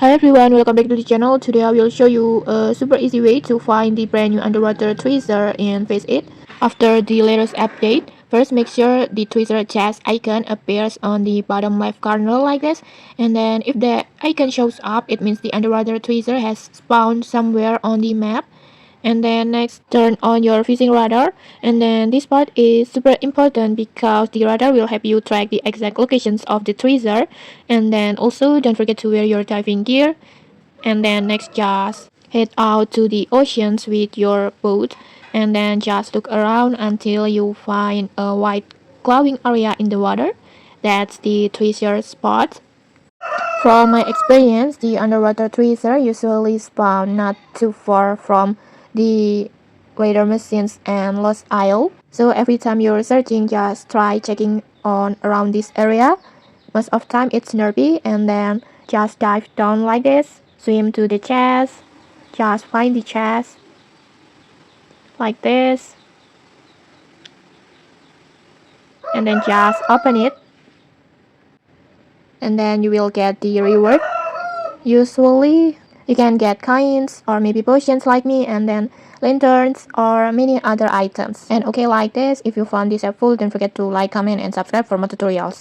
Hi everyone, welcome back to the channel. Today I will show you a super easy way to find the brand new underwater tweezer in Face It. After the latest update, first make sure the tweezer chest icon appears on the bottom left corner like this. And then if the icon shows up, it means the underwater tweezer has spawned somewhere on the map. And then next, turn on your fishing radar. And then this part is super important because the radar will help you track the exact locations of the treasure. And then also don't forget to wear your diving gear. And then next, just head out to the oceans with your boat. And then just look around until you find a white glowing area in the water. That's the treasure spot. From my experience, the underwater tweezer usually spawn not too far from the radar machines and Lost Isle. So every time you're searching, just try checking on around this area. Most of time it's nervy, and then just dive down like this, swim to the chest, just find the chest like this, and then just open it, and then you will get the reward. Usually, you can get coins or maybe potions like me, and then lanterns or many other items. And okay, like this, if you found this helpful, don't forget to like, comment, and subscribe for more tutorials.